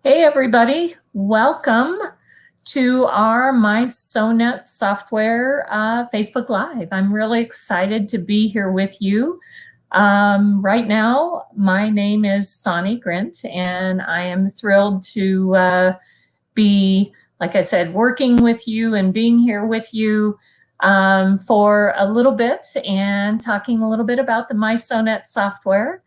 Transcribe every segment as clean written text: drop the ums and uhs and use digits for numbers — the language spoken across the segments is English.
Hey everybody, welcome to our mySewnet software Facebook Live. I'm really excited to be here with you. Right now, my name is Soni Grint, and I am thrilled to be, like I said, working with you and being here with you for a little bit and talking a little bit about the mySewnet software.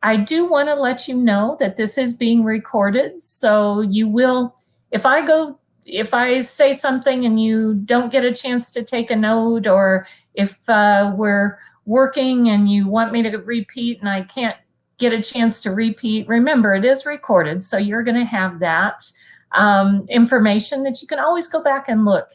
I do want to let you know that this is being recorded, so you will, if I say something and you don't get a chance to take a note, or if we're working and you want me to repeat and I can't get a chance to repeat, remember it is recorded, so you're going to have that information that you can always go back and look.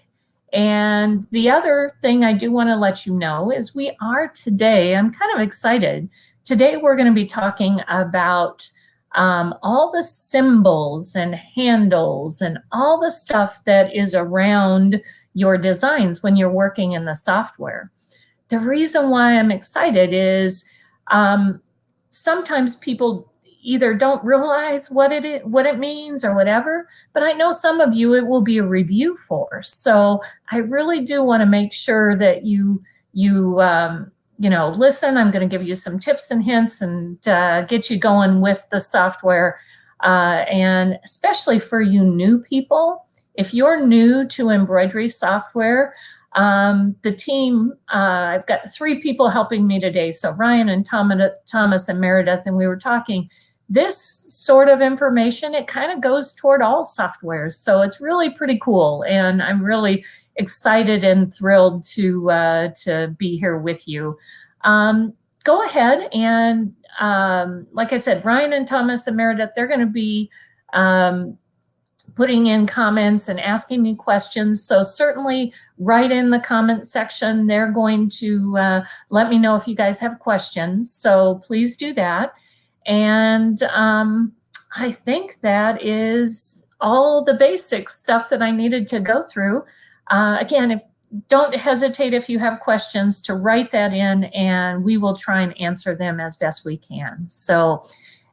And the other thing I do want to let you know is we are today, I'm kind of excited. Today we're going to be talking about all the symbols and handles and all the stuff that is around your designs when you're working in the software. The reason why I'm excited is sometimes people either don't realize what it means or whatever, but I know some of you it will be a review for. So I really do want to make sure that you listen. I'm going to give you some tips and hints and get you going with the software. And especially for you new people, if you're new to embroidery software, the team, I've got 3 people helping me today. So Ryan and Thomas and Meredith, and we were talking, this sort of information, it kind of goes toward all softwares. So it's really pretty cool. And I'm really excited and thrilled to be here with you. Go ahead and, like I said, Ryan and Thomas and Meredith, they're going to be putting in comments and asking me questions. So certainly write in the comment section. They're going to let me know if you guys have questions. So please do that. And I think that is all the basic stuff that I needed to go through. Again, don't hesitate if you have questions to write that in, and we will try and answer them as best we can. So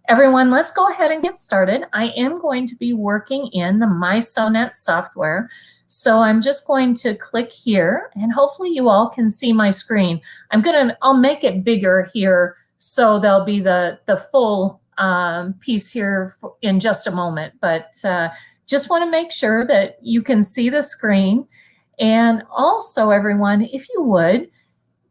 everyone, let's go ahead and get started. I am going to be working in the mySewnet software. So I'm just going to click here, and hopefully you all can see my screen. I'll make it bigger here, so there'll be the full piece here in just a moment. But just want to make sure that you can see the screen. And also, everyone, if you would,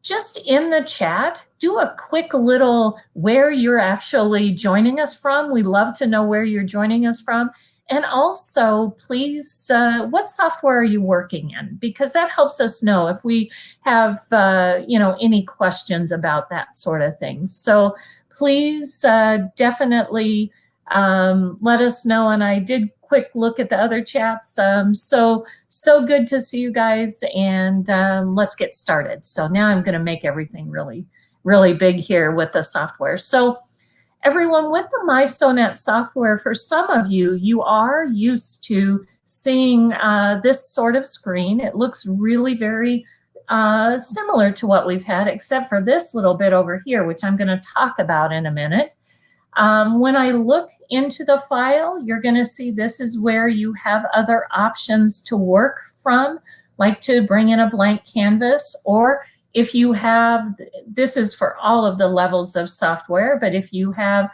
just in the chat, do a quick little where you're actually joining us from. We love to know where you're joining us from. And also, please, what software are you working in? Because that helps us know if we have, any questions about that sort of thing. So please definitely let us know. And I did quick look at the other chats. So good to see you guys, and let's get started. So now I'm going to make everything really, really big here with the software. So everyone, with the mySewnet software, for some of you, you are used to seeing this sort of screen. It looks really very similar to what we've had, except for this little bit over here, which I'm going to talk about in a minute. When I look into the file, you're going to see this is where you have other options to work from, like to bring in a blank canvas, or if you have, this is for all of the levels of software, but if you have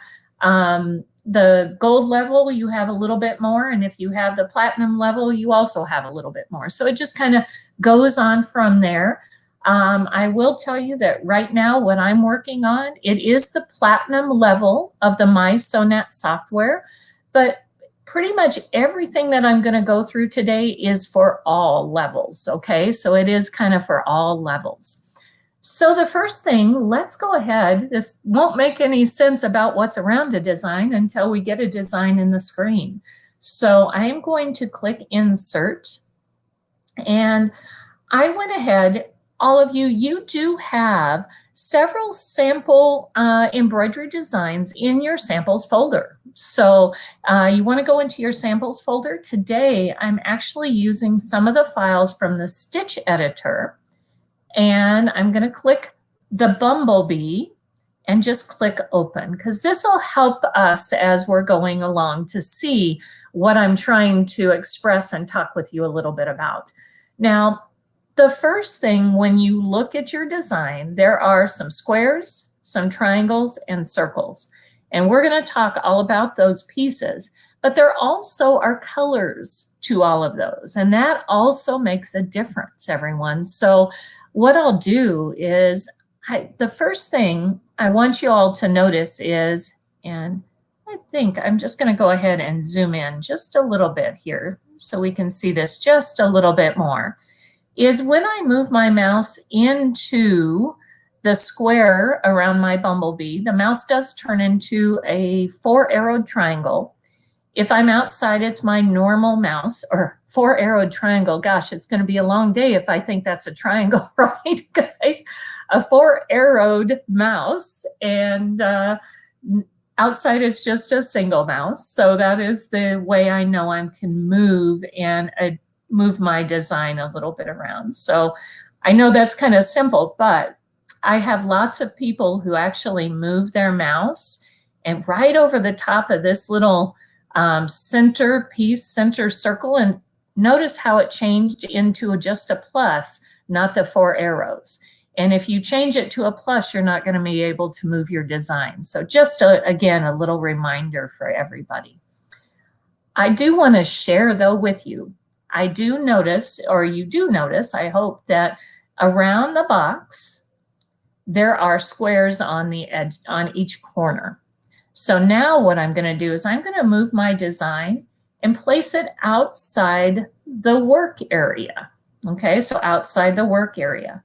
the gold level, you have a little bit more, and if you have the platinum level, you also have a little bit more. So it just kind of goes on from there. I will tell you that right now what I'm working on, it is the platinum level of the mySewnet software, but pretty much everything that I'm going to go through today is for all levels, okay? So it is kind of for all levels. So the first thing, let's go ahead. This won't make any sense about what's around a design until we get a design in the screen. So I am going to click Insert, and I went ahead. All of you, you do have several sample embroidery designs in your samples folder. So you want to go into your samples folder. Today, I'm actually using some of the files from the Stitch Editor, and I'm going to click the bumblebee, and just click open, because this will help us as we're going along to see what I'm trying to express and talk with you a little bit about. Now, the first thing when you look at your design, there are some squares, some triangles, and circles. And we're going to talk all about those pieces, but there also are colors to all of those. And that also makes a difference, everyone. So what I'll do is the first thing I want you all to notice is, and I think I'm just going to go ahead and zoom in just a little bit here so we can see this just a little bit more, is when I move my mouse into the square around my bumblebee, the mouse does turn into a 4-arrowed triangle. If I'm outside, it's my normal mouse, or 4-arrowed triangle. Gosh, it's going to be a long day if I think that's a triangle, right, guys? A 4-arrowed mouse, and outside it's just a single mouse. So that is the way I know I can move and move my design a little bit around. So I know that's kind of simple, but I have lots of people who actually move their mouse, and right over the top of this little center piece, center circle, and notice how it changed into just a plus, not the 4 arrows. And if you change it to a plus, you're not going to be able to move your design. So just again, a little reminder for everybody. I do want to share though with you, I do notice, or you do notice, I hope, that around the box, there are squares on the edge, on each corner. So now what I'm going to do is I'm going to move my design and place it outside the work area. Okay, so outside the work area.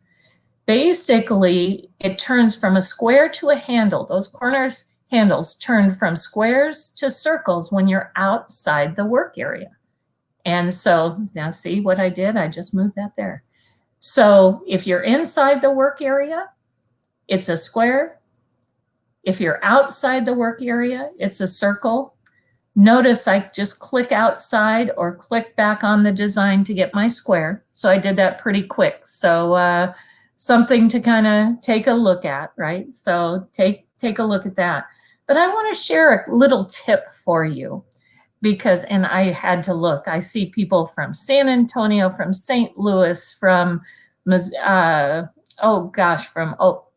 Basically, it turns from a square to a handle. Those corners handles turn from squares to circles when you're outside the work area. And so now see what I did? I just moved that there. So if you're inside the work area, it's a square. If you're outside the work area, it's a circle. Notice I just click outside or click back on the design to get my square. So I did that pretty quick. So something to kind of take a look at, right? So take a look at that. But I want to share a little tip for you because, and I had to look, I see people from San Antonio, from St. Louis, from,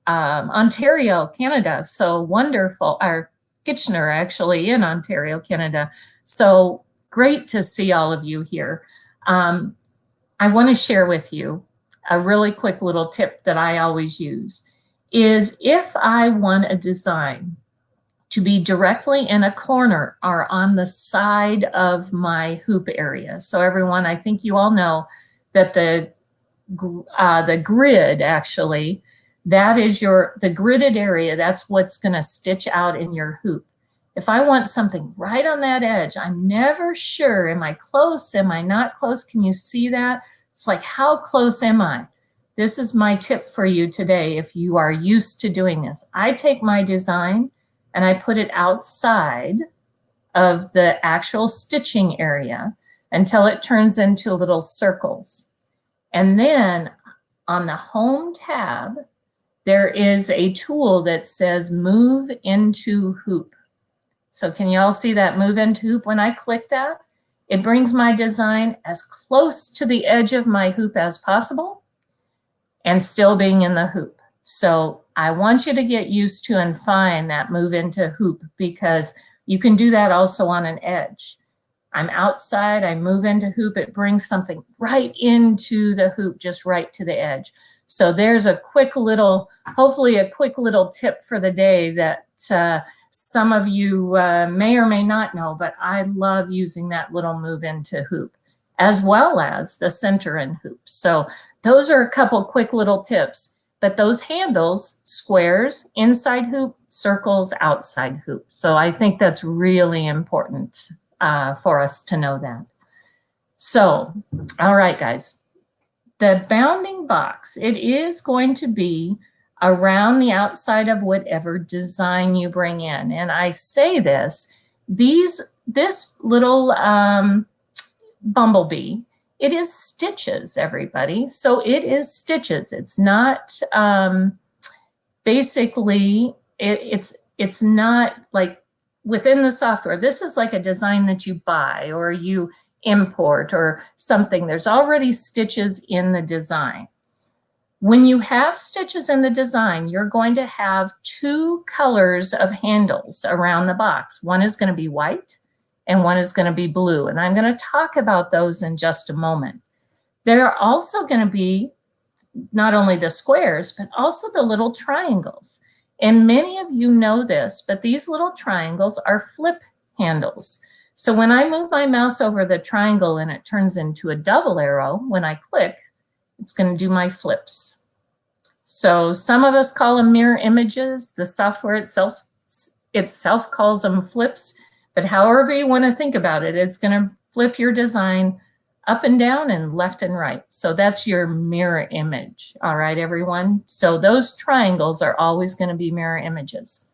Ontario, Canada. So wonderful. Our Kitchener, actually, in Ontario, Canada. So great to see all of you here. I want to share with you a really quick little tip that I always use is if I want a design to be directly in a corner or on the side of my hoop area. So everyone, I think you all know that the grid, actually, that is the gridded area. That's what's going to stitch out in your hoop. If I want something right on that edge, I'm never sure, am I close? Am I not close? Can you see that? It's like, how close am I? This is my tip for you today. If you are used to doing this, I take my design and I put it outside of the actual stitching area until it turns into little circles. And then on the home tab, there is a tool that says move into hoop. So can you all see that move into hoop? When I click that, it brings my design as close to the edge of my hoop as possible and still being in the hoop. So I want you to get used to and find that move into hoop because you can do that also on an edge. I'm outside, I move into hoop, it brings something right into the hoop, just right to the edge. So there's a quick little, hopefully a quick little tip for the day that some of you may or may not know, but I love using that little move into hoop as well as the center and hoop. So those are a couple quick little tips, but those handles, squares, inside hoop, circles, outside hoop. So I think that's really important for us to know that. So, all right, guys. The bounding box, it is going to be around the outside of whatever design you bring in. And I say this little bumblebee, it is stitches, everybody. So it is stitches. It's not basically, it's not like within the software. This is like a design that you buy or you import or something. There's already stitches in the design. When you have stitches in the design, you're going to have two colors of handles around the box. One is going to be white and one is going to be blue. And I'm going to talk about those in just a moment. There are also going to be not only the squares, but also the little triangles. And many of you know this, but these little triangles are flip handles. So when I move my mouse over the triangle and it turns into a double arrow, when I click, it's going to do my flips. So some of us call them mirror images. The software itself calls them flips, but however you want to think about it, it's going to flip your design up and down and left and right. So that's your mirror image. All right, everyone. So those triangles are always going to be mirror images.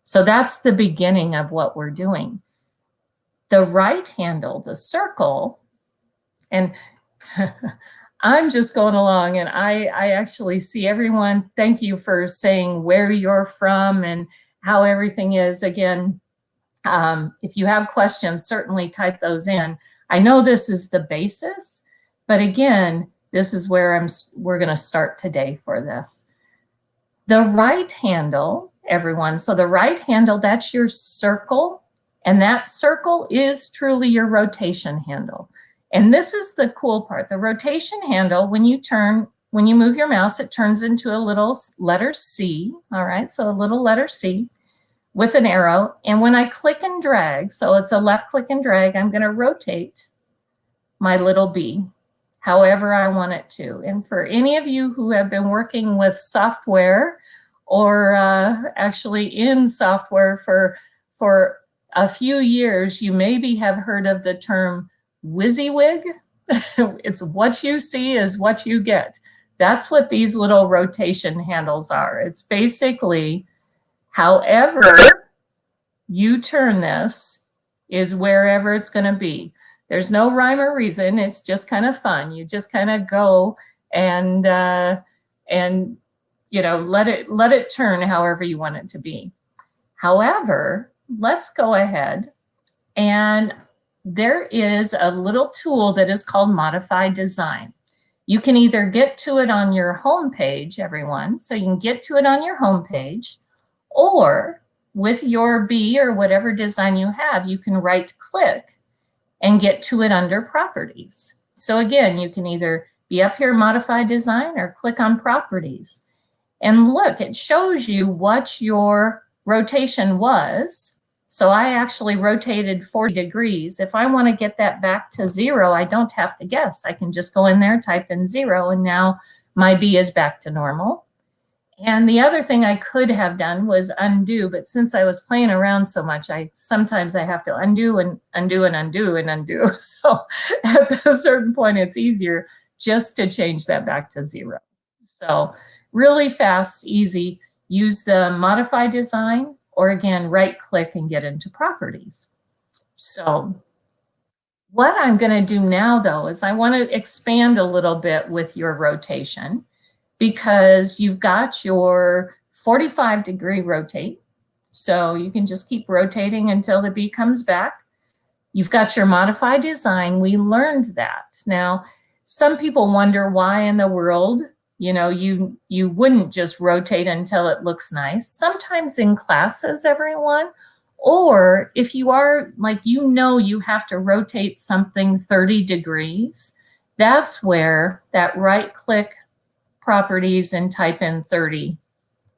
So that's the beginning of what we're doing. The right handle, the circle, and I'm just going along and I actually see everyone. Thank you for saying where you're from and how everything is. Again, if you have questions, certainly type those in. I know this is the basis, but again, this is where we're going to start today for this. The right handle, everyone. So the right handle, that's your circle, and that circle is truly your rotation handle. And this is the cool part. The rotation handle, when you move your mouse, it turns into a little letter C. All right, so a little letter C with an arrow. And when I click and drag, so it's a left click and drag, I'm going to rotate my little B however I want it to. And for any of you who have been working with software or actually in software for a few years, you maybe have heard of the term WYSIWYG. It's what you see is what you get. That's what these little rotation handles are. It's basically however you turn this is wherever it's going to be. There's no rhyme or reason. It's just kind of fun. You just kind of go and you know, let it turn however you want it to be. However, let's go ahead, and there is a little tool that is called Modify Design. You can either get to it on your home page, everyone, so you can get to it on your home page, or with your B or whatever design you have, you can right click and get to it under Properties. So again, you can either be up here, Modify Design, or click on Properties. And look, it shows you what your rotation was. So I actually rotated 40 degrees. If I want to get that back to 0, I don't have to guess. I can just go in there, type in 0, and now my B is back to normal. And the other thing I could have done was undo, but since I was playing around so much, sometimes I have to undo and undo and undo and undo. So at a certain point, it's easier just to change that back to 0. So really fast, easy. Use the Modify Design, or again, right click and get into Properties. So what I'm going to do now, though, is I want to expand a little bit with your rotation, because you've got your 45-degree rotate. So you can just keep rotating until the B comes back. You've got your Modify Design. We learned that. Now, some people wonder why in the world, you know, you wouldn't just rotate until it looks nice. Sometimes in classes, everyone, or if you are like, you know, you have to rotate something 30 degrees, that's where that right click Properties and type in 30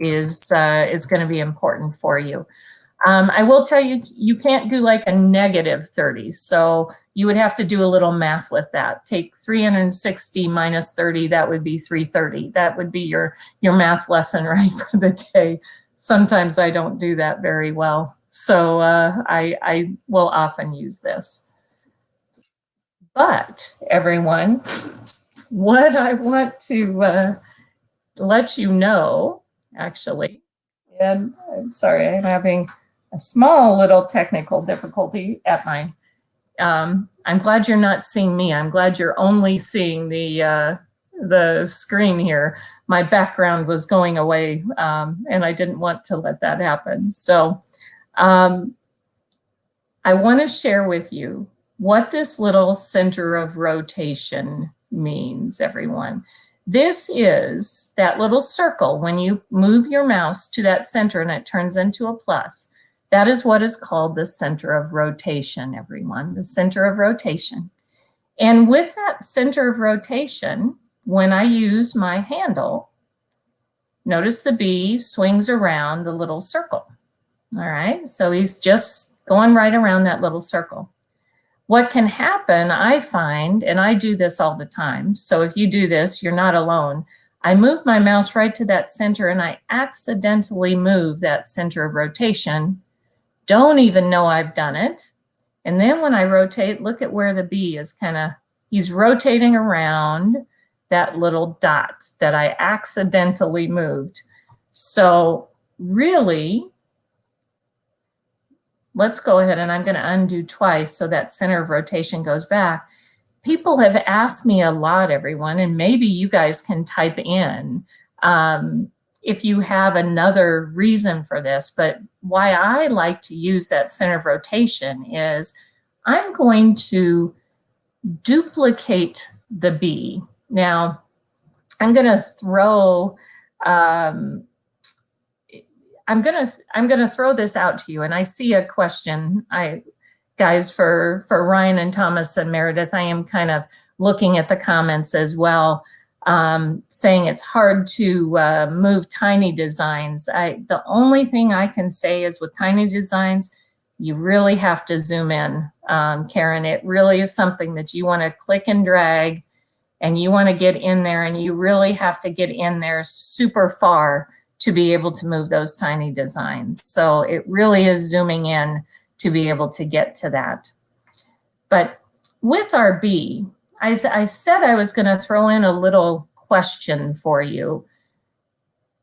is going to be important for you. I will tell you, you can't do like a negative 30. So you would have to do a little math with that. Take 360 minus 30, that would be 330. That would be your math lesson right for the day. Sometimes I don't do that very well. So I will often use this. But everyone, what I want to let you know, actually, and I'm sorry, I'm having a small little technical difficulty at my, I'm glad you're not seeing me. I'm glad you're only seeing the the screen here. My background was going away, and I didn't want to let that happen. So I want to share with you what this little center of rotation means, everyone. This is that little circle. When you move your mouse to that center and it turns into a plus, that is what is called the center of rotation, everyone, the center of rotation. And with that center of rotation, when I use my handle, notice the bee swings around the little circle. All right, so he's just going right around that little circle. What can happen, I find, and I do this all the time, so if you do this, you're not alone. I move my mouse right to that center and I accidentally move that center of rotation. Don't even know I've done it. And then when I rotate, look at where the bee is he's rotating around that little dot that I accidentally moved. So really, let's go ahead and I'm going to undo twice so that center of rotation goes back. People have asked me a lot, everyone, and maybe you guys can type in if you have another reason for this, but why I like to use that center of rotation is I'm going to duplicate the bee. Now, I'm going to throw I'm gonna throw this out to you, and I see a question. Guys, for Ryan and Thomas and Meredith, I am kind of looking at the comments as well, saying it's hard to move tiny designs. The only thing I can say is with tiny designs, you really have to zoom in, Karen. It really is something that you want to click and drag, and you want to get in there, and you really have to get in there super far to be able to move those tiny designs. So it really is zooming in to be able to get to that. But with our bee, I said I was going to throw in a little question for you.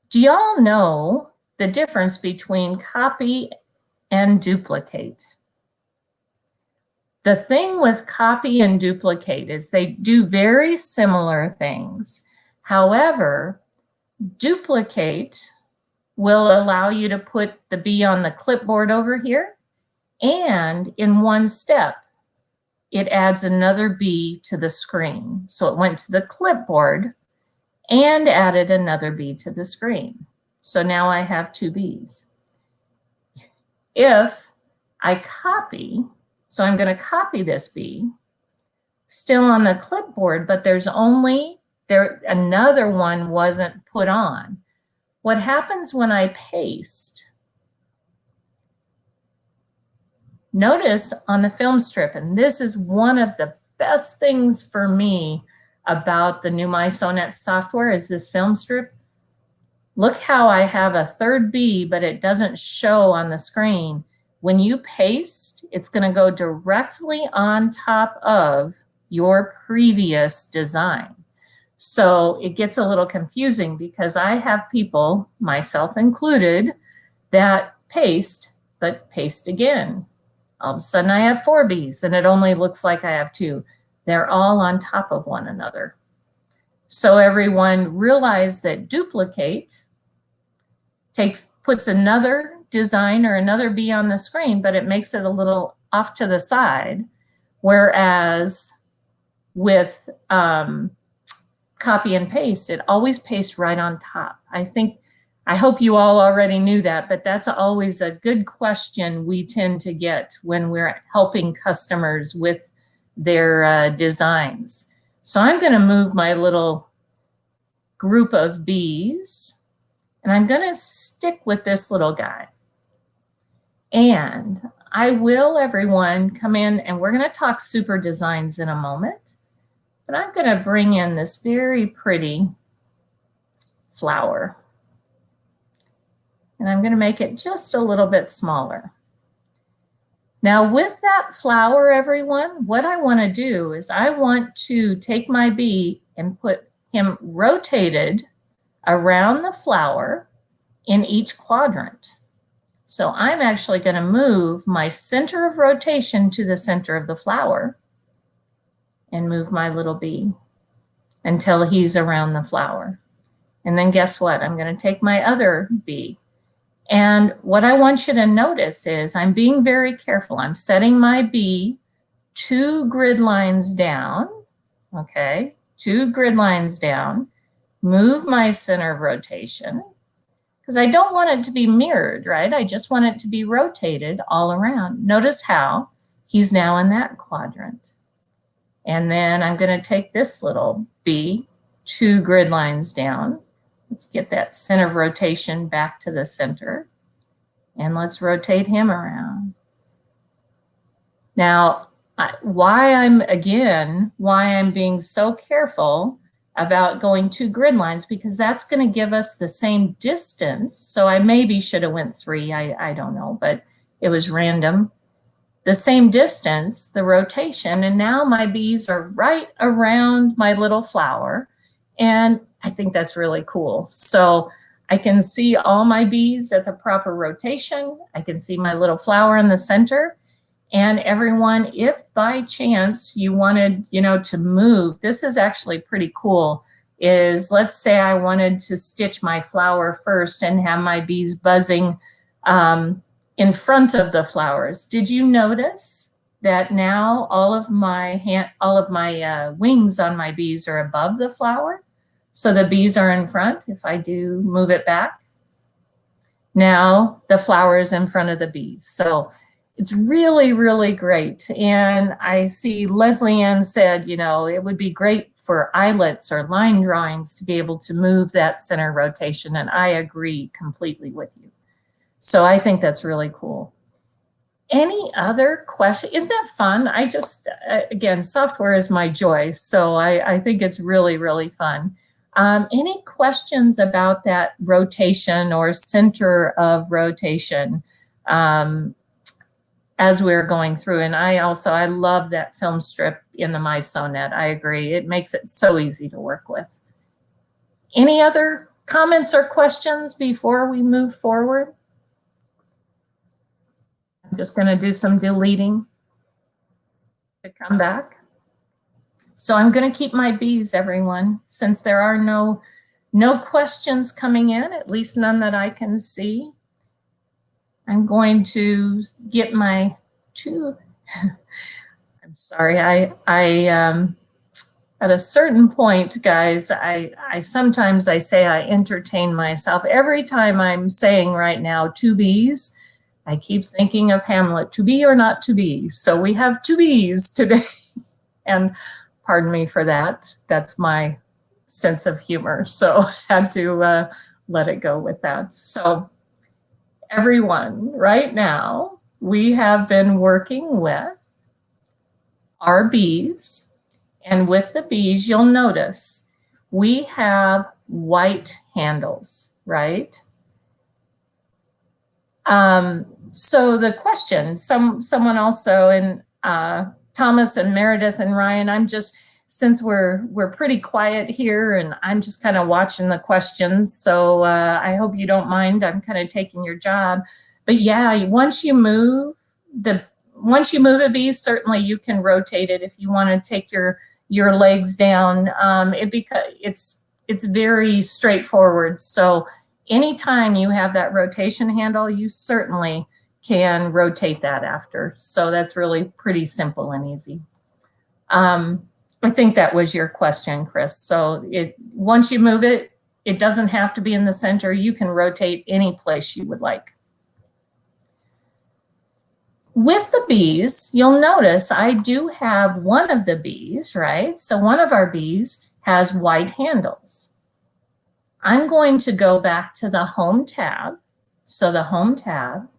Do y'all know the difference between copy and duplicate? The thing with copy and duplicate is they do very similar things. However, duplicate will allow you to put the bee on the clipboard over here, and in one step, it adds another bee to the screen. So it went to the clipboard and added another bee to the screen. So now I have two bees. If I copy, so I'm going to copy this bee, still on the clipboard, but there's only another one wasn't put on. What happens when I paste? Notice on the film strip, and this is one of the best things for me about the new mySewnet software is this film strip. Look how I have a third bee, but it doesn't show on the screen. When you paste, it's going to go directly on top of your previous design. So it gets a little confusing because I have people, myself included, that paste, but paste again. All of a sudden I have 4 bees and it only looks like I have 2. They're all on top of one another. So everyone realize that duplicate puts another design or another bee on the screen, but it makes it a little off to the side. Whereas with copy and paste, it always pastes right on top. I hope you all already knew that, but that's always a good question we tend to get when we're helping customers with their designs. So I'm going to move my little group of bees, and I'm going to stick with this little guy. And I will, everyone, come in, and we're going to talk super designs in a moment. But I'm going to bring in this very pretty flower. And I'm going to make it just a little bit smaller. Now with that flower, everyone, what I want to do is I want to take my bee and put him rotated around the flower in each quadrant. So I'm actually going to move my center of rotation to the center of the flower and move my little bee. until he's around the flower. And then guess what? I'm going to take my other bee. And what I want you to notice is I'm being very careful. I'm setting my bee 2 grid lines down, okay? 2 grid lines down, move my center of rotation, because I don't want it to be mirrored, right? I just want it to be rotated all around. Notice how he's now in that quadrant. And then I'm going to take this little bee 2 grid lines down. Let's get that center of rotation back to the center. And let's rotate him around. Now, why I'm being so careful about going 2 grid lines, because that's going to give us the same distance. So I maybe should have went 3, I don't know, but it was random. The same distance, the rotation, and now my bees are right around my little flower. And I think that's really cool. So I can see all my bees at the proper rotation. I can see my little flower in the center. And everyone, if by chance you wanted, to move, this is actually pretty cool, is let's say I wanted to stitch my flower first and have my bees buzzing in front of the flowers. Did you notice that now all of my wings on my bees are above the flower? So the bees are in front. If I do move it back, now the flower is in front of the bees. So it's really, really great. And I see Leslie Ann said, it would be great for eyelets or line drawings to be able to move that center rotation. And I agree completely with you. So I think that's really cool. Any other question? Isn't that fun? Again, software is my joy. So I think it's really, really fun. Any questions about that rotation or center of rotation as we're going through? And I love that film strip in the mySewnet. I agree. It makes it so easy to work with. Any other comments or questions before we move forward? I'm just going to do some deleting to come back. So I'm going to keep my bees, everyone, since there are no questions coming in, at least none that I can see. I'm going to get my 2. I'm sorry. I at a certain point, guys, sometimes I say I entertain myself. Every time I'm saying right now 2 bees, I keep thinking of Hamlet, to be or not to be. So we have 2 bees today. And pardon me for that. That's my sense of humor. So I had to let it go with that. So everyone, right now, we have been working with our bees. And with the bees, you'll notice we have white handles, right? So the question, someone also, and Thomas and Meredith and Ryan, since we're pretty quiet here and I'm just kind of watching the questions. So I hope you don't mind. I'm kind of taking your job. But yeah, once you move a bee, certainly you can rotate it if you want to take your legs down. It's very straightforward. So anytime you have that rotation handle, you certainly can rotate that after. So that's really pretty simple and easy. I think that was your question, Chris. So once you move it, it doesn't have to be in the center. You can rotate any place you would like. With the bees, you'll notice I do have one of the bees, right? So one of our bees has white handles. I'm going to go back to the Home tab. So the Home tab,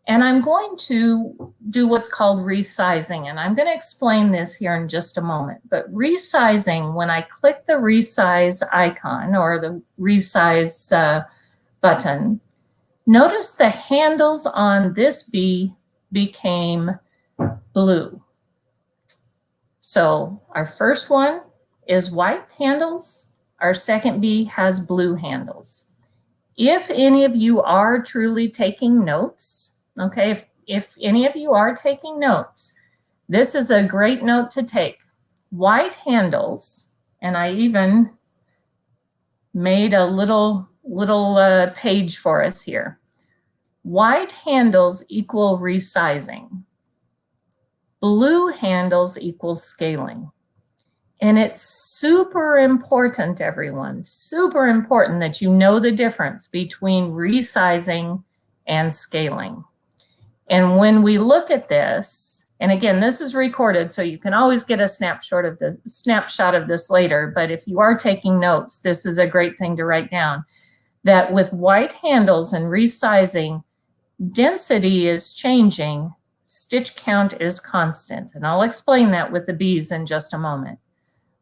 and I'm going to do what's called resizing. And I'm going to explain this here in just a moment. But resizing, when I click the resize icon or the resize button, notice the handles on this bee became blue. So our first one is white handles. Our second bee has blue handles. If any of you are truly taking notes, okay, if any of you are taking notes, this is a great note to take. White handles And I even made a little page for us here. White handles equal resizing. Blue handles equals scaling. And it's super important, everyone, super important that you know the difference between resizing and scaling. And when we look at this, and again, this is recorded, so you can always get a snapshot of this later, but if you are taking notes, this is a great thing to write down, that with white handles and resizing, density is changing, stitch count is constant. And I'll explain that with the bees in just a moment.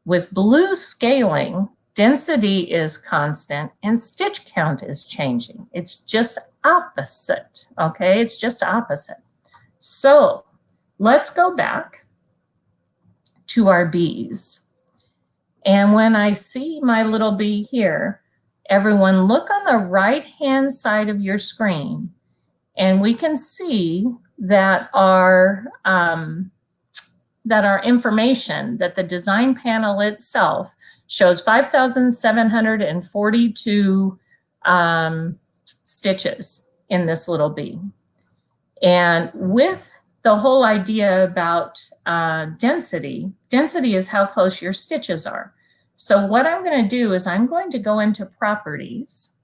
With blue scaling, density is constant and stitch count is changing. It's just opposite, okay? It's just opposite. So let's go back to our bees. And when I see my little bee here, everyone look on the right-hand side of your screen, and we can see that our information, that the design panel itself shows 5,742 stitches in this little bee. And with the whole idea about density is how close your stitches are. So what I'm going to do is I'm going to go into properties,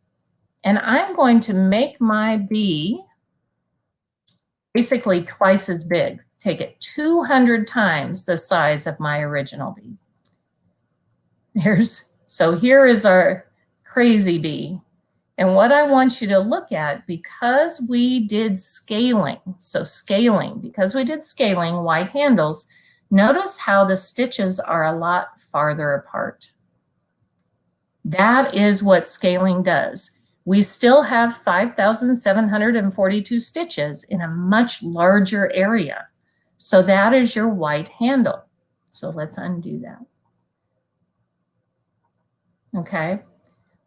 and I'm going to make my bee basically twice as big. Take it 200 times the size of my original bee. So here is our crazy bee. And what I want you to look at, because we did scaling, because we did scaling, white handles, notice how the stitches are a lot farther apart. That is what scaling does. We still have 5,742 stitches in a much larger area. So that is your white handle. So let's undo that. Okay.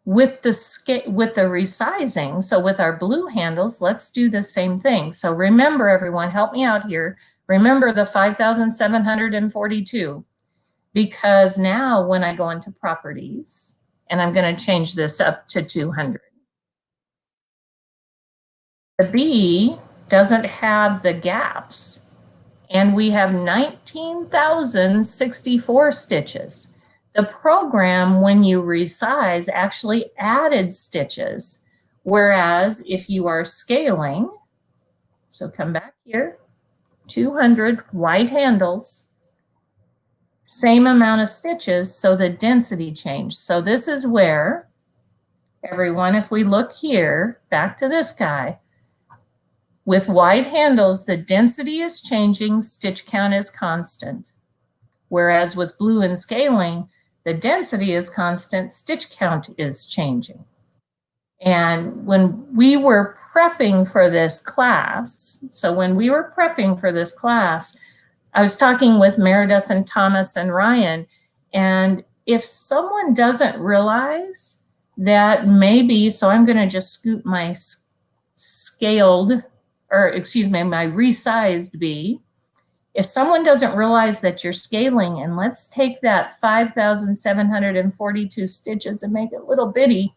With the resizing, so with our blue handles, let's do the same thing. So remember, everyone, help me out here. Remember the 5,742, because now when I go into properties, and I'm going to change this up to 200. The bee doesn't have the gaps, and we have 19,064 stitches. The program, when you resize, actually added stitches, whereas if you are scaling, so come back here, 200 white handles, same amount of stitches, so the density changed. So this is where, everyone, if we look here, back to this guy, with white handles, the density is changing, stitch count is constant. Whereas with blue and scaling, the density is constant, stitch count is changing. And when we were prepping for this class, I was talking with Meredith and Thomas and Ryan, and if someone doesn't realize that maybe, so I'm going to just scoop my my resized bee. If someone doesn't realize that you're scaling, and let's take that 5,742 stitches and make it little bitty.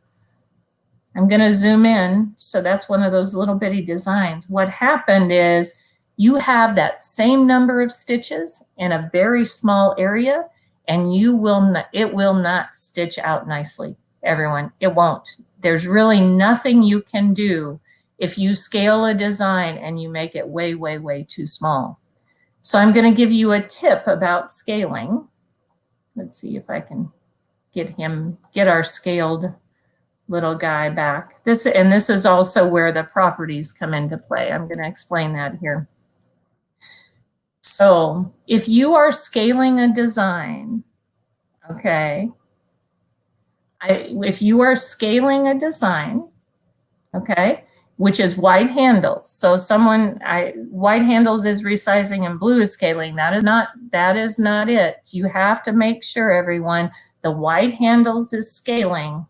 I'm going to zoom in. So that's one of those little bitty designs. What happened is you have that same number of stitches in a very small area, and it will not stitch out nicely, everyone. It won't. There's really nothing you can do if you scale a design and you make it way, way, way too small. So I'm going to give you a tip about scaling. Let's see if I can get our scaled little guy back. This is also where the properties come into play. I'm going to explain that here. So if you are scaling a design, okay, if you are scaling a design, okay, which is white handles. So white handles is resizing and blue is scaling. That is not it. You have to make sure, everyone, the white handles is scaling.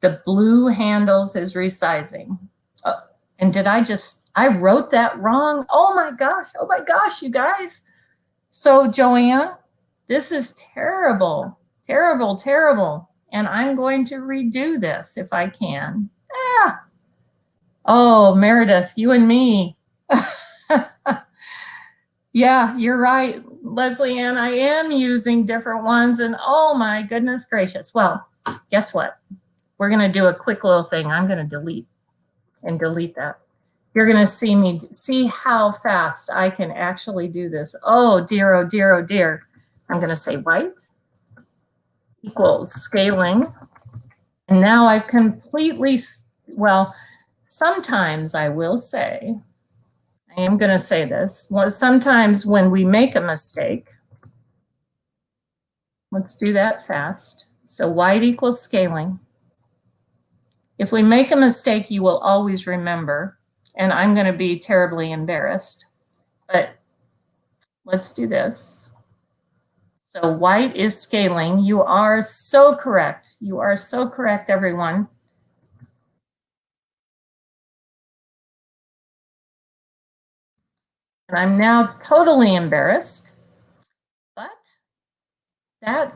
The blue handles is resizing. Oh, and I wrote that wrong. Oh my gosh, you guys. So Joanne, this is terrible. Terrible, terrible. And I'm going to redo this if I can. Ah. Oh, Meredith, you and me. Yeah, you're right, Leslie Ann. I am using different ones, and oh my goodness gracious. Well, guess what? We're going to do a quick little thing. I'm going to delete that. You're going to see how fast I can actually do this. Oh dear, oh dear, oh dear. I'm going to say white equals scaling. And now I've completely, well, sometimes I will say, I am going to say this. Well, sometimes when we make a mistake, let's do that fast. So white equals scaling. If we make a mistake, you will always remember, and I'm going to be terribly embarrassed, but let's do this. So white is scaling. You are so correct. You are so correct, everyone. And I'm now totally embarrassed, but that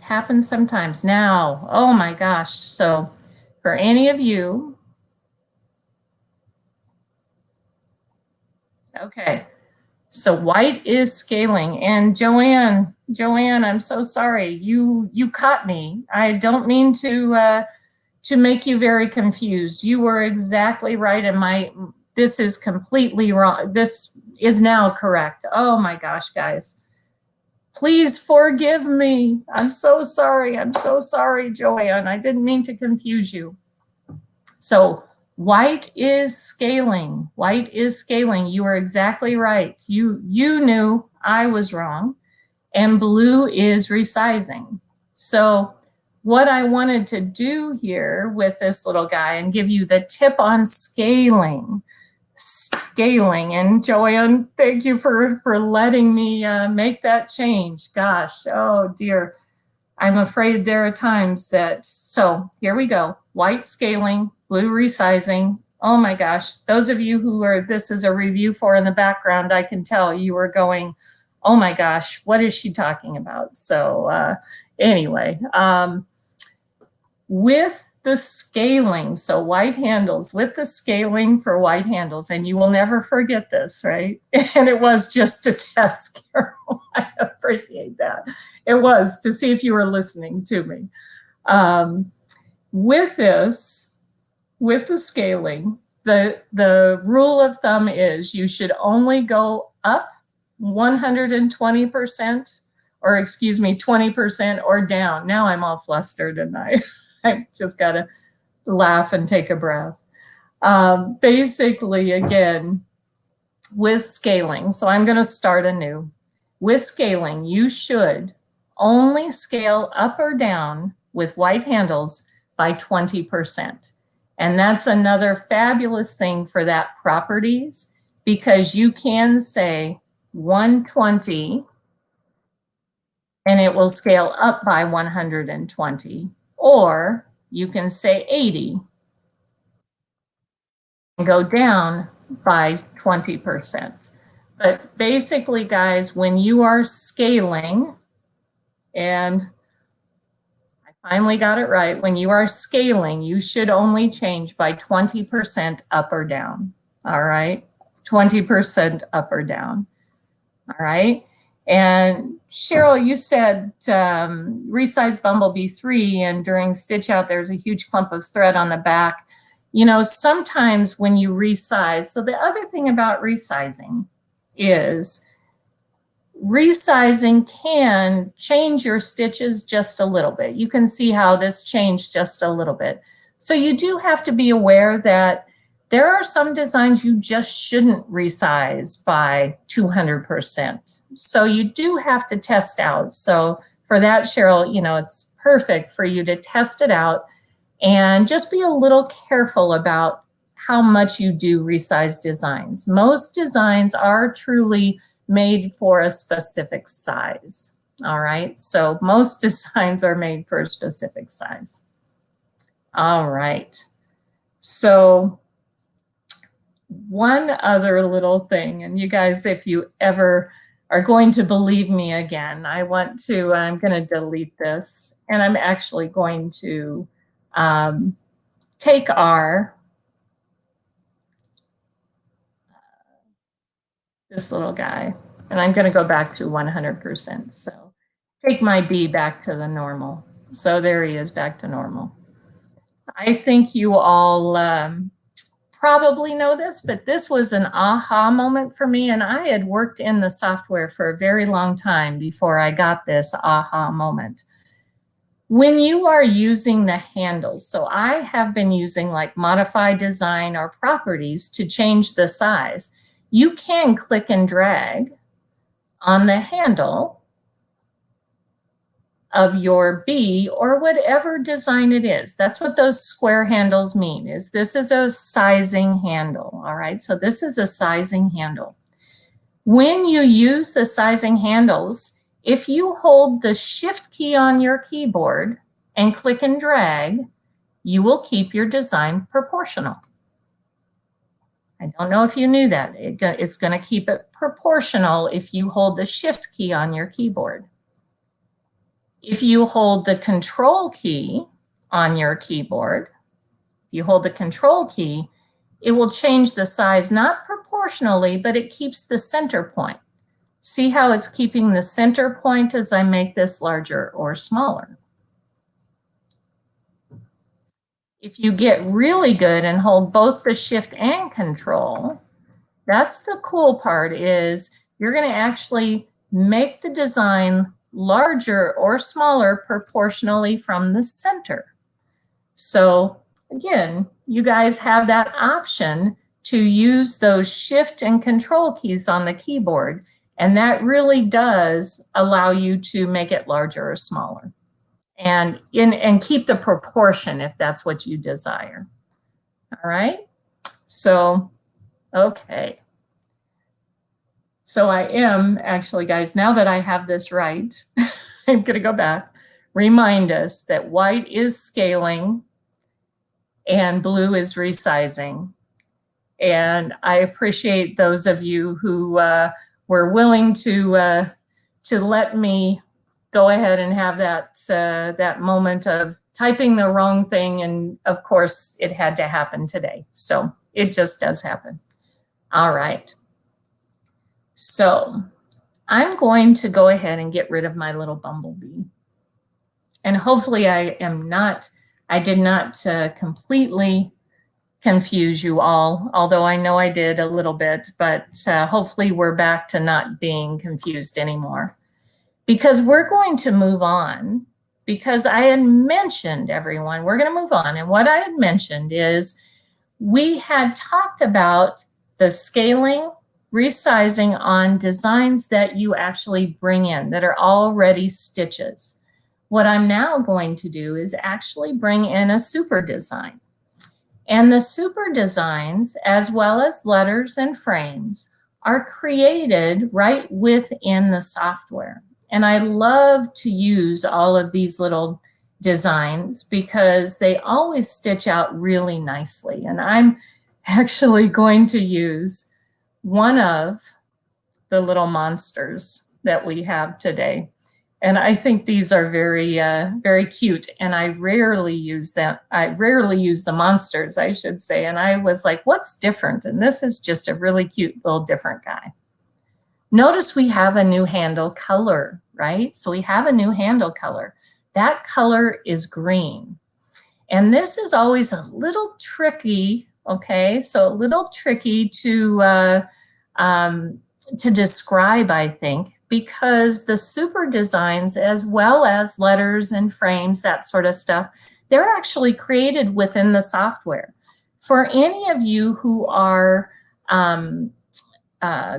happens sometimes. Now, oh my gosh. So for any of you, okay. So white is scaling, and Joanne, I'm so sorry. You caught me. I don't mean to make you very confused. You were exactly right, and this is completely wrong. This is now correct. Oh my gosh, guys. Please forgive me. I'm so sorry. I'm so sorry, Joanne. I didn't mean to confuse you. So white is scaling. White is scaling. You are exactly right. You knew I was wrong. And blue is resizing. So what I wanted to do here with this little guy and give you the tip on scaling. And Joanne, thank you for letting me make that change. Gosh, oh dear. I'm afraid there are times that, so here we go. White scaling, blue resizing. Oh my gosh, those of you who are, this is a review for in the background, I can tell you are going, oh my gosh, what is she talking about? So anyway, with the scaling, so white handles, with the scaling for white handles, and you will never forget this, right? And it was just a test, Carol. I appreciate that. It was to see if you were listening to me. With this, with the scaling, the rule of thumb is you should only go up 120%, or excuse me, 20%, or down. Now I'm all flustered and I just got to laugh and take a breath. Basically, again, with scaling, so I'm going to start anew. With scaling, you should only scale up or down with white handles by 20%. And that's another fabulous thing for that properties, because you can say 120 and it will scale up by 120, or you can say 80 and go down by 20%. But basically, guys, when you are scaling, and I finally got it right, when you are scaling, you should only change by 20% up or down. All right, 20% up or down. All right. And Cheryl, you said resize Bumblebee 3, and during stitch out, there's a huge clump of thread on the back. You know, sometimes when you resize, so the other thing about resizing is resizing can change your stitches just a little bit. You can see how this changed just a little bit. So you do have to be aware that there are some designs you just shouldn't resize by 200%. So you do have to test out. So for that, Cheryl, you know, it's perfect for you to test it out and just be a little careful about how much you do resize designs. Most designs are truly made for a specific size. All right, so most designs are made for a specific size. All right, so one other little thing, and you guys, if you ever are going to believe me again. I'm going to delete this, and I'm actually going to take this little guy, and I'm going to go back to 100%. So take my B back to the normal. So there he is, back to normal. I think you all probably know this, but this was an aha moment for me, and I had worked in the software for a very long time before I got this aha moment. When you are using the handles, so I have been using like modify design or properties to change the size. You can click and drag on the handle of your B or whatever design it is. That's what those square handles mean, is this is a sizing handle, all right? So this is a sizing handle. When you use the sizing handles, if you hold the Shift key on your keyboard and click and drag, you will keep your design proportional. I don't know if you knew that. It's going to keep it proportional if you hold the Shift key on your keyboard. If you hold the Control key on your keyboard, you hold the Control key, it will change the size, not proportionally, but it keeps the center point. See how it's keeping the center point as I make this larger or smaller. If you get really good and hold both the Shift and Control, that's the cool part, is you're going to actually make the design larger or smaller proportionally from the center. So again, you guys have that option to use those Shift and Control keys on the keyboard, and that really does allow you to make it larger or smaller and keep the proportion if that's what you desire. All right, so okay. So I am actually, guys, now that I have this right, I'm going to go back, remind us that white is scaling and blue is resizing. And I appreciate those of you who were willing to let me go ahead and have that moment of typing the wrong thing. And of course, it had to happen today. So it just does happen. All right. So I'm going to go ahead and get rid of my little bumblebee. And hopefully I did not completely confuse you all, although I know I did a little bit, but hopefully we're back to not being confused anymore. Because we're going to move on, because I had mentioned, everyone, we're going to move on. And what I had mentioned is we had talked about the scaling, resizing on designs that you actually bring in that are already stitches. What I'm now going to do is actually bring in a super design. And the super designs, as well as letters and frames, are created right within the software. And I love to use all of these little designs because they always stitch out really nicely. And I'm actually going to use one of the little monsters that we have today. And I think these are very, very cute. And I rarely use them. I rarely use the monsters, I should say. And I was like, what's different? And this is just a really cute little different guy. Notice we have a new handle color, right? So we have a new handle color. That color is green. And this is always a little tricky, okay? So a little tricky to describe, I think, because the super designs, as well as letters and frames, that sort of stuff, they're actually created within the software. For any of you who are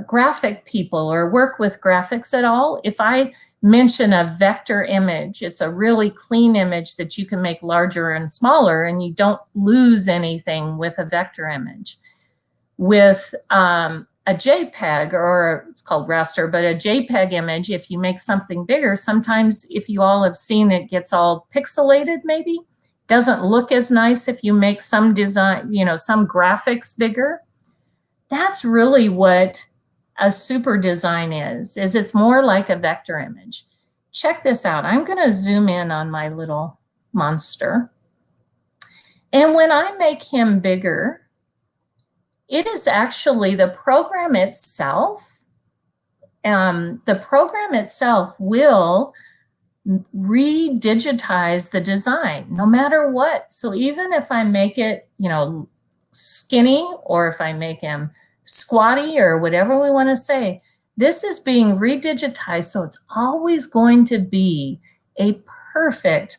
graphic people or work with graphics at all, if I mention a vector image, it's a really clean image that you can make larger and smaller, and you don't lose anything with a vector image. With a JPEG, or it's called raster, but a JPEG image, if you make something bigger, sometimes, if you all have seen, it gets all pixelated maybe. Doesn't look as nice if you make some design, you know, some graphics bigger. That's really what a super design is it's more like a vector image. Check this out. I'm going to zoom in on my little monster. And when I make him bigger, it is actually the program itself. The program itself will redigitize the design no matter what. So even if I make it, skinny, or if I make him squatty, or whatever we want to say, this is being redigitized. So it's always going to be a perfect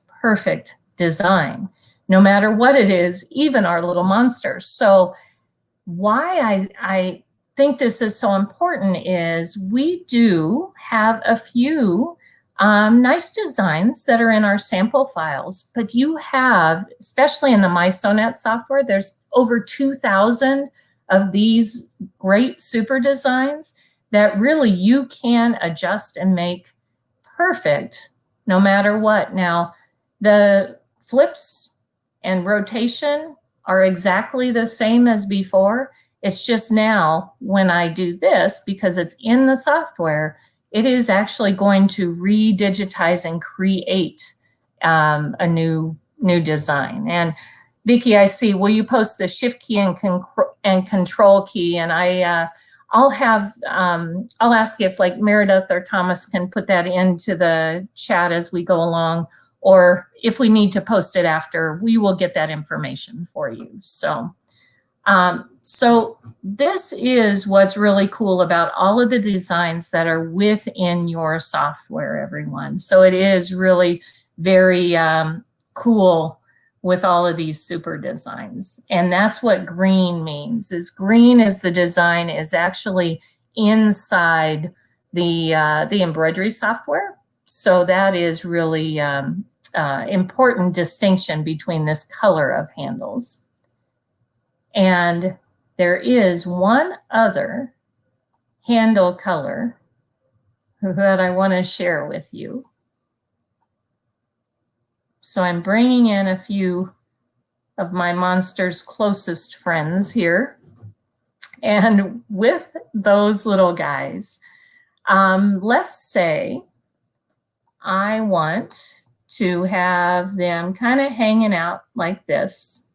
design, no matter what it is, even our little monsters. So why I think this is so important is we do have a few nice designs that are in our sample files, but you have, especially in the mySewnet software, there's over 2,000 of these great super designs that really you can adjust and make perfect no matter what. Now, the flips and rotation are exactly the same as before. It's just now when I do this, because it's in the software, it is actually going to redigitize and create a new design. And Vicki, I see, will you post the shift key and control key? And I'll ask if like Meredith or Thomas can put that into the chat as we go along, or if we need to post it after, we will get that information for you. So this is what's really cool about all of the designs that are within your software, everyone. So it is really very cool with all of these super designs. And that's what green means, is green is the design is actually inside the embroidery software. So that is really important distinction between this color of handles. And there is one other handle color that I want to share with you. So I'm bringing in a few of my monster's closest friends here. And with those little guys, let's say I want to have them kind of hanging out like this,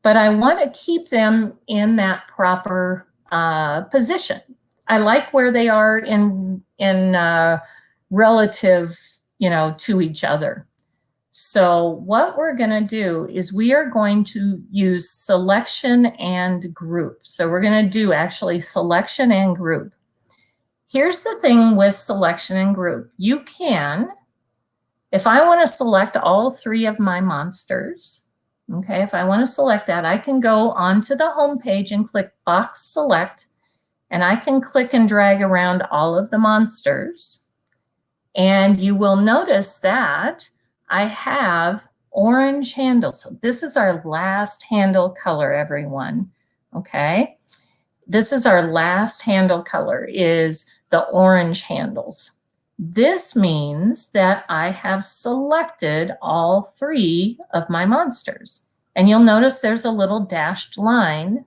but I want to keep them in that proper position. I like where they are in relative, to each other. So what we're going to do is we are going to use selection and group. So we're going to do actually selection and group. Here's the thing with selection and group. You can, if I want to select all three of my monsters, okay, if I want to select that, I can go onto the home page and click box select, and I can click and drag around all of the monsters. And you will notice that I have orange handles. So this is our last handle color, everyone. Okay, this is our last handle color, is the orange handles. This means that I have selected all three of my monsters. And you'll notice there's a little dashed line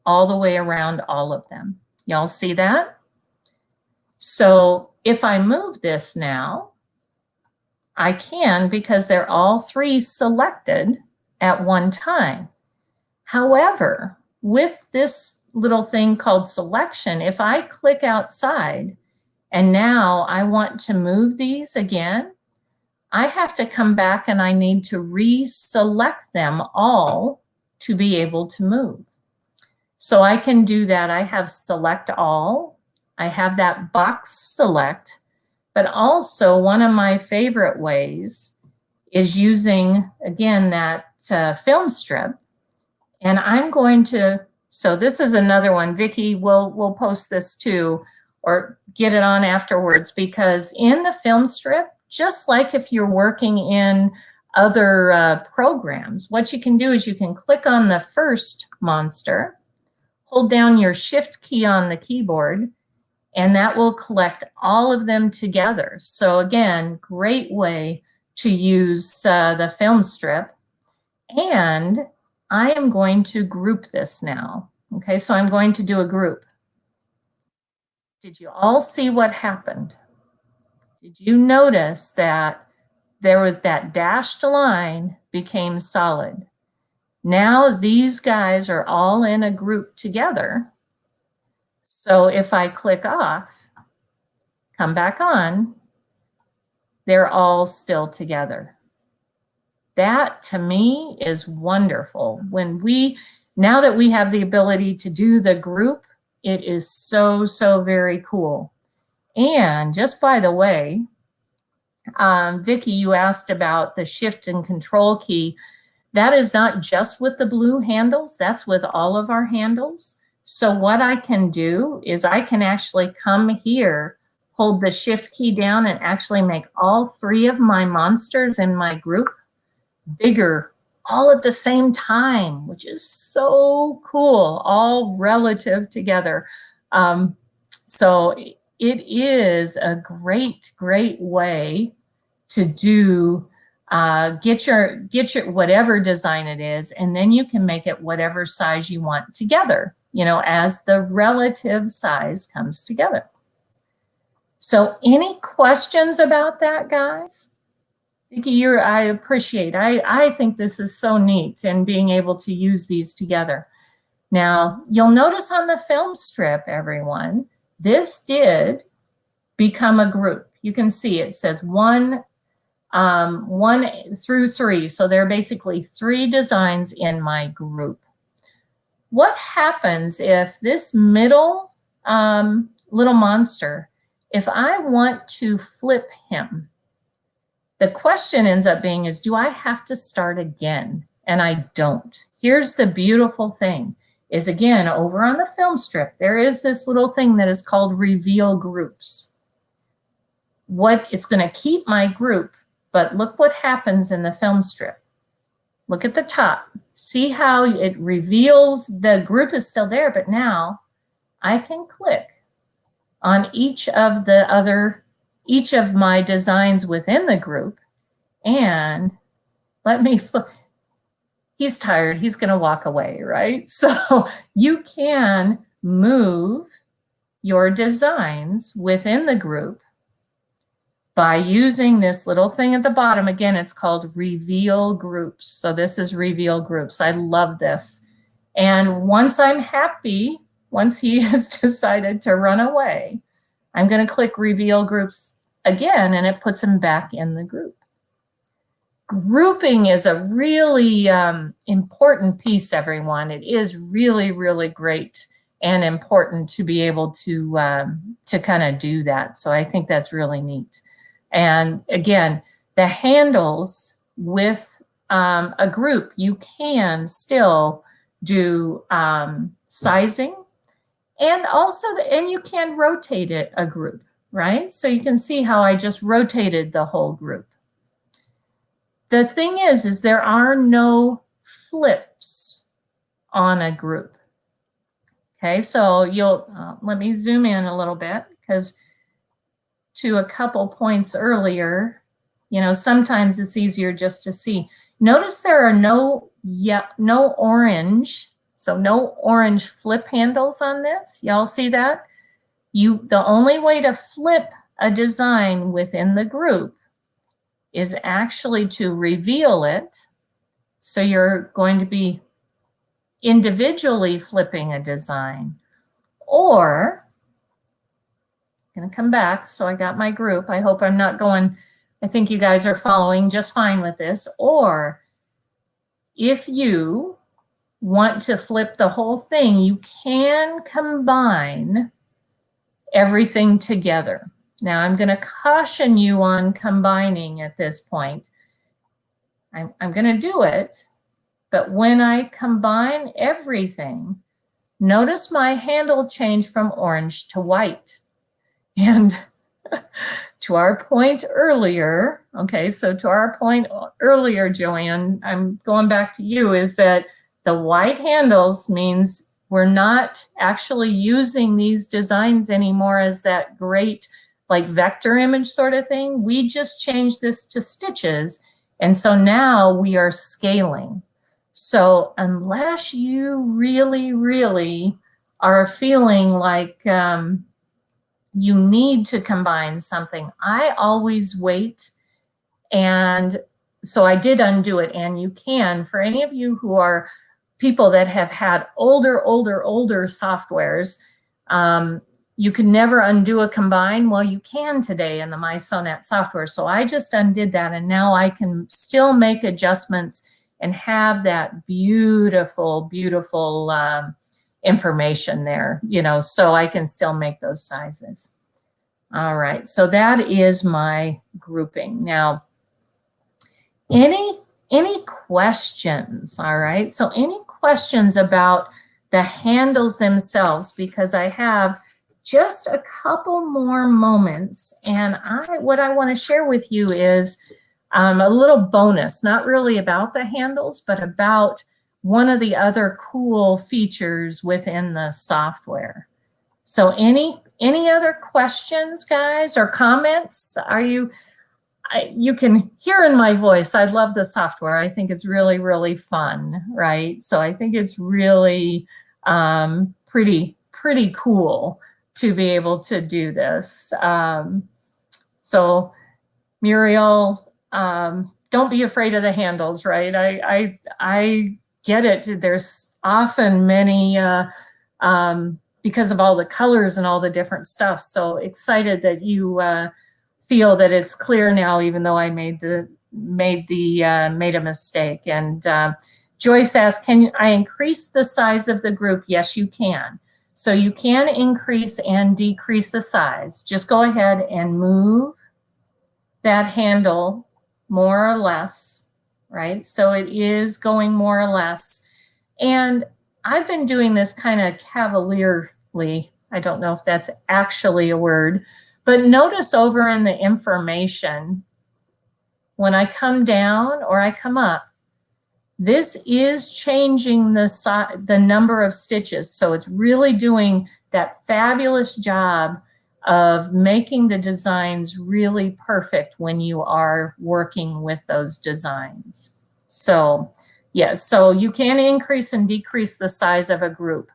all the way around all of them. Y'all see that? So if I move this now, I can, because they're all three selected at one time. However, with this little thing called selection, if I click outside and now I want to move these again, I have to come back and I need to reselect them all to be able to move. So I can do that. I have select all. I have that box select. But also one of my favorite ways is using, again, that film strip. And I'm going to, so this is another one. Vicki, we'll post this too, or get it on afterwards, because in the film strip, just like if you're working in other programs, what you can do is you can click on the first monster, hold down your shift key on the keyboard, and that will collect all of them together. So again, great way to use the film strip. And I am going to group this now. Okay, so I'm going to do a group. Did you all see what happened? Did you notice that there was that dashed line became solid? Now these guys are all in a group together. So if I click off, come back on, they're all still together. That to me is wonderful. Now that we have the ability to do the group, it is so, so very cool. And just by the way, Vicki, you asked about the shift and control key. That is not just with the blue handles, that's with all of our handles. So what I can do is I can actually come here, hold the shift key down and actually make all three of my monsters in my group bigger all at the same time, which is so cool, all relative together. So it is a great, great way to do, get your whatever design it is, and then you can make it whatever size you want together, you know, as the relative size comes together. So any questions about that, guys? Vicki, I appreciate, I think this is so neat and being able to use these together. Now, you'll notice on the film strip, everyone, this did become a group. You can see it says 1 through 3. So there are basically 3 designs in my group. What happens if this middle little monster, if I want to flip him, the question ends up being is, do I have to start again? And I don't. Here's the beautiful thing is, again, over on the film strip, there is this little thing that is called reveal groups. It's going to keep my group, but look what happens in the film strip. Look at the top. See how it reveals the group is still there, but now I can click on each of my designs within the group and let me flip. He's tired, he's gonna walk away, right? So you can move your designs within the group by using this little thing at the bottom. Again, it's called reveal groups. So this is reveal groups. I love this. And once I'm happy, once he has decided to run away, I'm going to click reveal groups again, and it puts him back in the group. Grouping is a really important piece, everyone. It is really, really great and important to be able to kind of do that. So I think that's really neat. And again, the handles with a group, you can still do sizing, and also, and you can rotate it a group, right? So you can see how I just rotated the whole group. The thing is there are no flips on a group. Okay, so you'll, let me zoom in a little bit, because to a couple points earlier, you know, sometimes it's easier just to see. Notice there are no orange, so no orange flip handles on this. Y'all see that? The only way to flip a design within the group is actually to reveal it. So you're going to be individually flipping a design, or I'm going to come back. So I got my group. I hope I'm not going, I think you guys are following just fine with this. Or if you want to flip the whole thing, you can combine everything together. Now I'm going to caution you on combining at this point. I'm going to do it, but when I combine everything, notice my handle changed from orange to white. And to our point earlier, okay, so to our point earlier, Joanne, I'm going back to you, is that the white handles means we're not actually using these designs anymore as that great like vector image sort of thing. We just changed this to stitches. And so now we are scaling. So unless you really, really are feeling like, you need to combine something, I always wait. And so I did undo it, and you can, for any of you who are people that have had older softwares, you can never undo a combine. Well, you can today in the mySewnet software. So I just undid that, and now I can still make adjustments and have that beautiful information there, you know, so I can still make those sizes. All right, so that is my grouping. Now, any questions? All right, so any questions about the handles themselves, because I have just a couple more moments, and what I want to share with you is a little bonus, not really about the handles, but about one of the other cool features within the software. So any other questions, guys, or comments? You can hear in my voice, I love the software. I think it's really fun, right? So I think it's really pretty cool to be able to do this. So Muriel, don't be afraid of the handles, right? I get it. There's often many, because of all the colors and all the different stuff. So excited that you feel that it's clear now, even though I made a mistake. And Joyce asked, can I increase the size of the group? Yes, you can. So you can increase and decrease the size. Just go ahead and move that handle more or less, right? So it is going more or less. And I've been doing this kind of cavalierly. I don't know if that's actually a word, but notice over in the information, when I come down or I come up, this is changing the number of stitches. So it's really doing that fabulous job of making the designs really perfect when you are working with those designs. So yeah, so you can increase and decrease the size of a group.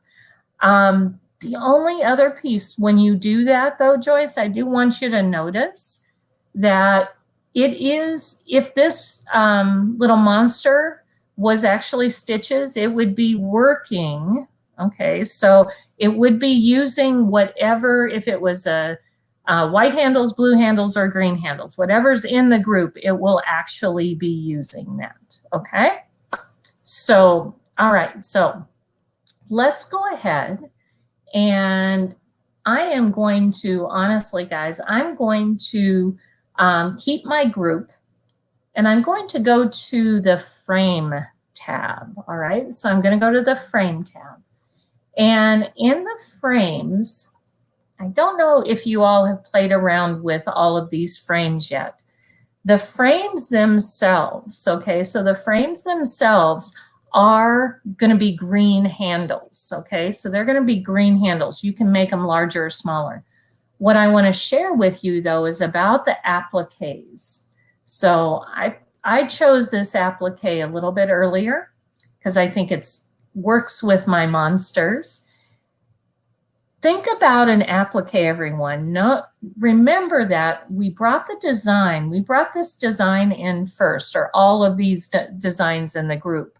The only other piece when you do that though, Joyce, I do want you to notice that it is, if this little monster was actually stitches, it would be working. Okay, so it would be using whatever, if it was a white handles, blue handles, or green handles, whatever's in the group, it will actually be using that. Okay, so all right, so let's go ahead. And I am going to, honestly, guys, I'm going to keep my group, and I'm going to go to the frame tab. All right, so I'm going to go to the frame tab. And in the frames, I don't know if you all have played around with all of these frames yet. The frames themselves, okay, so the frames themselves are going to be green handles, okay? So they're going to be green handles. You can make them larger or smaller. What I want to share with you, though, is about the appliques. So I chose this applique a little bit earlier because I think it works with my monsters. Think about an applique, everyone. Remember that we brought this design in first, or all of these designs in the group.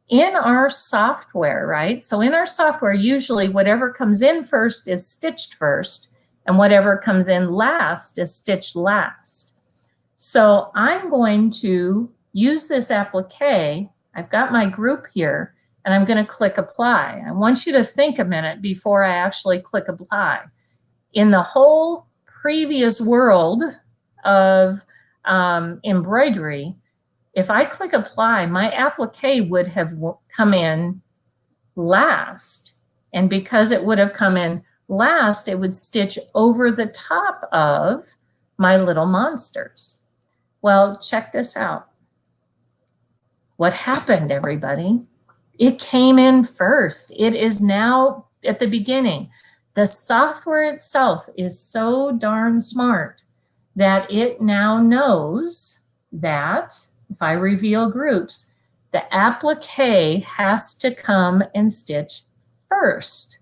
In our software, right? So in our software, usually whatever comes in first is stitched first, and whatever comes in last is stitched last. So I'm going to use this applique. I've got my group here, and I'm going to click apply. I want you to think a minute before I actually click apply. In the whole previous world of embroidery, if I click apply, my applique would have come in last. And because it would have come in last, it would stitch over the top of my little monsters. Well, check this out. What happened, everybody? It came in first. It is now at the beginning. The software itself is so darn smart that it now knows that if I reveal groups, the applique has to come and stitch first.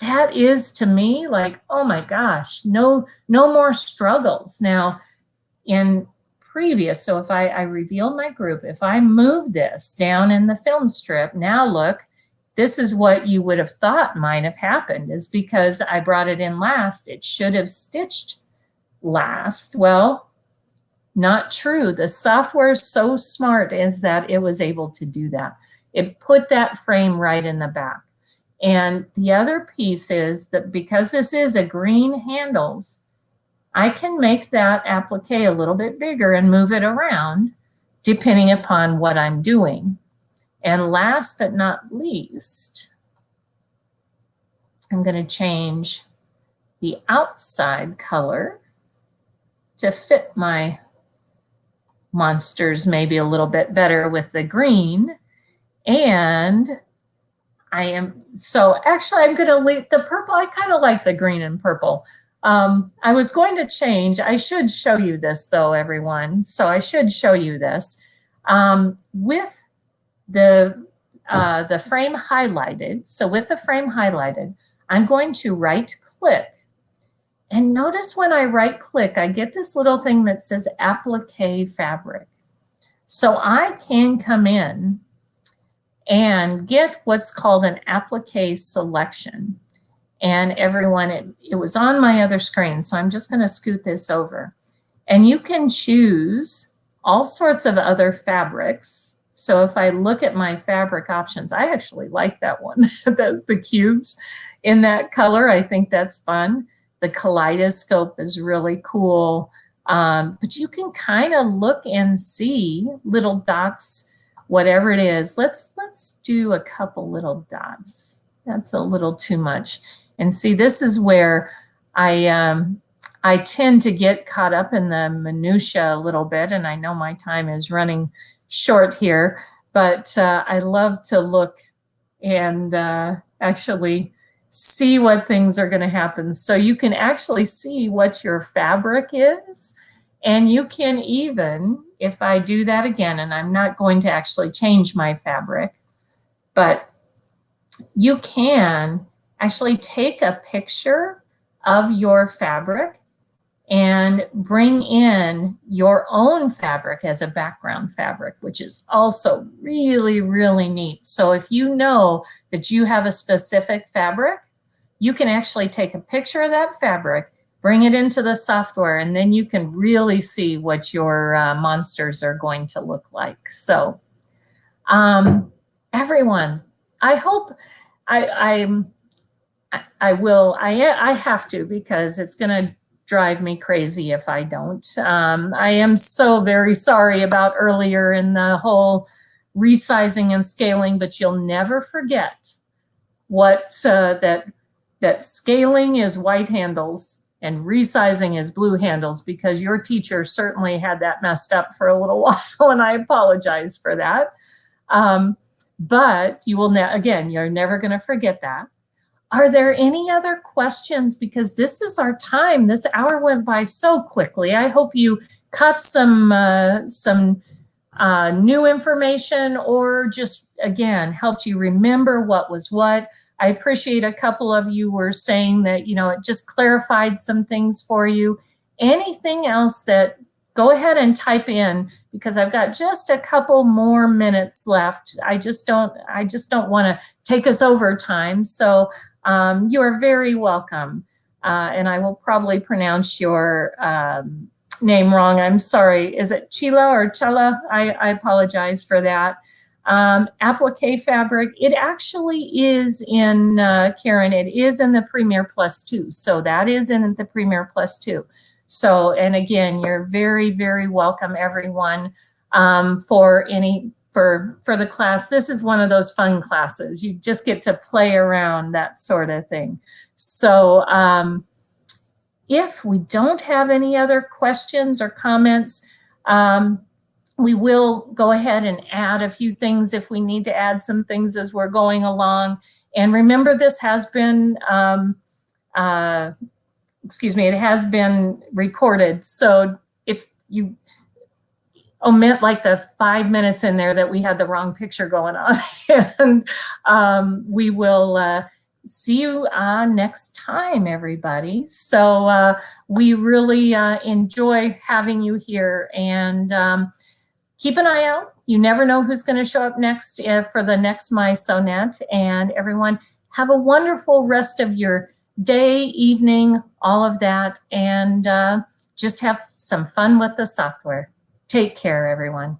that is to me like, oh my gosh, no more struggles. Now, in previous, so if I reveal my group, if I move this down in the film strip, now look, this is what you would have thought might have happened, is because I brought it in last, it should have stitched last. Well, not true. The software is so smart is that it was able to do that. It put that frame right in the back. And the other piece is that because this is a green handles, I can make that applique a little bit bigger and move it around depending upon what I'm doing. And last but not least, I'm going to change the outside color to fit my monsters maybe a little bit better with the green. And actually I'm going to leave the purple. I kind of like the green and purple. I was going to change, I should show you this though, everyone. So I should show you this. With the frame highlighted, so with the frame highlighted, I'm going to right click. And notice when I right click, I get this little thing that says Applique Fabric. So I can come in and get what's called an applique selection. And everyone, it was on my other screen, so I'm just going to scoot this over. And you can choose all sorts of other fabrics. So if I look at my fabric options, I actually like that one, the cubes in that color. I think that's fun. The kaleidoscope is really cool. But you can kind of look and see little dots, whatever it is. Let's do a couple little dots. That's a little too much. And see, this is where I tend to get caught up in the minutia a little bit, and I know my time is running short here, but I love to look and actually see what things are going to happen. So you can actually see what your fabric is, and you can even, if I do that again, and I'm not going to actually change my fabric, but you can actually take a picture of your fabric and bring in your own fabric as a background fabric, which is also really, really neat. So if you know that you have a specific fabric, you can actually take a picture of that fabric, bring it into the software, and then you can really see what your monsters are going to look like. So everyone, I hope I have to, because it's going to drive me crazy if I don't. I am so very sorry about earlier in the whole resizing and scaling, but you'll never forget what that scaling is white handles and resizing is blue handles, because your teacher certainly had that messed up for a little while, and I apologize for that. But you will again, you're never going to forget that. Are there any other questions? Because this is our time. This hour went by so quickly. I hope you caught some new information, or just, again, helped you remember what was what. I appreciate a couple of you were saying that, you know, it just clarified some things for you. Anything else that, go ahead and type in, because I've got just a couple more minutes left. I just don't want to take us over time. So you are very welcome. And I will probably pronounce your name wrong. I'm sorry. Is it Chila or Chela? I apologize for that. Applique Fabric, it actually is in, Karen, it is in the Premier Plus 2. So that is in the Premier Plus 2. So, and again, you're very, very welcome, everyone, for the class. This is one of those fun classes. You just get to play around, that sort of thing. So if we don't have any other questions or comments, we will go ahead and add a few things if we need to add some things as we're going along. And remember, this has been, it has been recorded. So if you omit like the 5 minutes in there that we had the wrong picture going on, and we will see you next time, everybody. So we really enjoy having you here, and keep an eye out. You never know who's going to show up next for the next mySewnet. And everyone, have a wonderful rest of your day, evening, all of that, and just have some fun with the software. Take care, everyone.